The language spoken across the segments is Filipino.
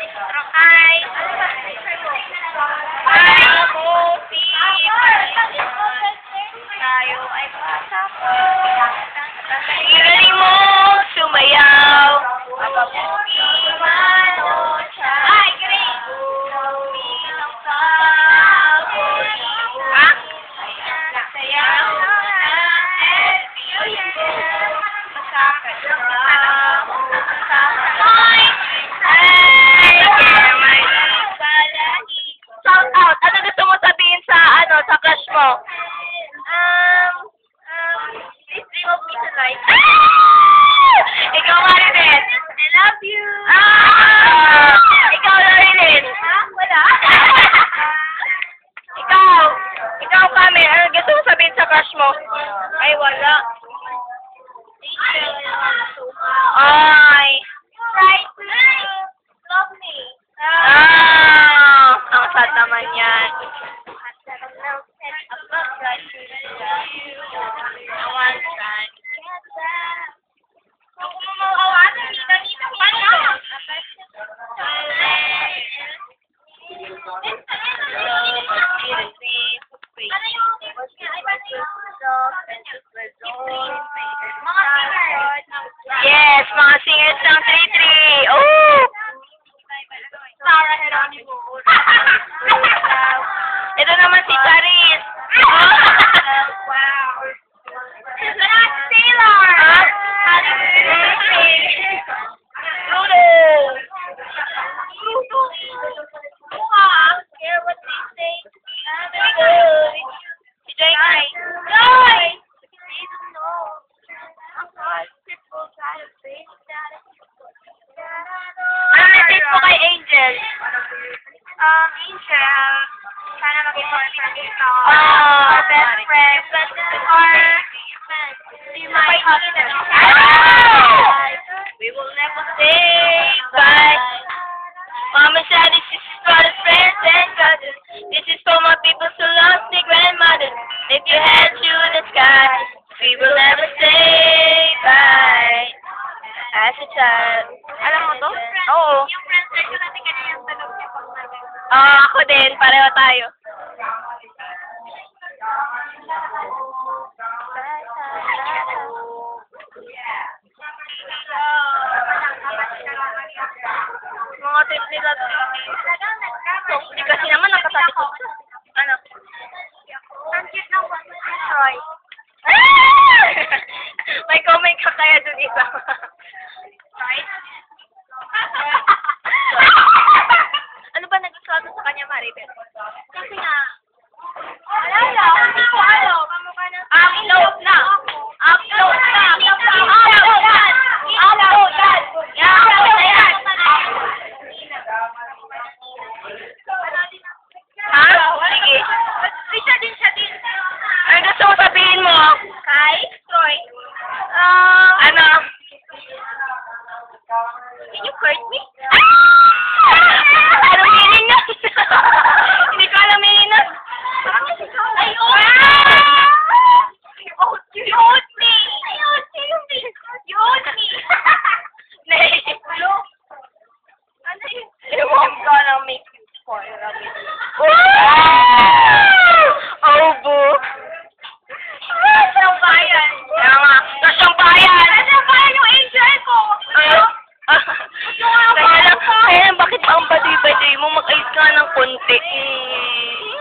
Hi! Hi! Ako si tayo ay pasako. Galing mo sumayaw. Mapabuti mano siya. Ay, great! Bilang sabon. Ha? Sayaw na masakit na Hoy! Shout out! Ano gusto mo sabihin sa sa crush mo? Please dream of me tonight. Ikaw, Marilyn. I love you. Ikaw, Marilyn. Wala. Ikaw, Kami. Ano gusto mo sabihin sa crush mo? Ay, wala. Ay. Try to love me. Ang sad naman yan. Yes, mga singers ng 3-3. Oh! Sarah Geronimo. Ito naman si Charis. Wow. Taylor. Bruno. Care what they say. Very good. Si Joy. Joy! They don't know. Ang God, people gotta face that. Ano message po kay Angel? Angel, sana maging boyfriend ito. Or best friend. Or be my husband. We will never say bye. Mama said this is for the friends and cousins. This is for my people who lost their grandmothers. Lift your head to the sky. We will never say bye. As a child. Alam mo to? Oo. Yung friend circle natin kanina yung tanong niya pang natin. Ako din. Pareho tayo. Mga tip nila. Hindi kasi naman nakatabi ko. Ano? Ang cute ng Troy. May comment ka kaya dun isa. Right? Ano ba nagustuhan mo sa kanya, Maribel? Kasi nga, wala lang, hindi ko alam. Upload na! Upload na! Upload na! Upload na! I-upload na yan! Ha? Sige. Siya din. Ano gusto mo sabihin mo? Kay? Troy? Ano? Can you hurt me? Anong meaning na? Hindi ko alam meaning na. Ay, you owed me! You owed me! Nay! Ano yun? Ewan ko ng make it for oh, boo! Kasyang bayan! Kaya nga, kasyang bayan! Kasyang bayan yung angel ko! Kaya lang, bakit ang baduy-baduy mo? Mag-ayos ka ng konti.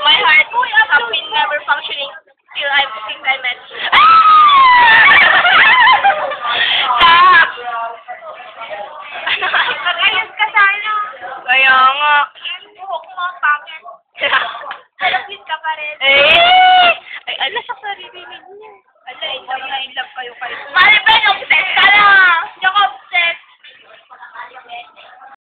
My heart has been never functioning till I met you. Stop! Mag-ayos ka sana. Kaya nga. Yung buhok mo, pangit. Pero cute ka pa rin.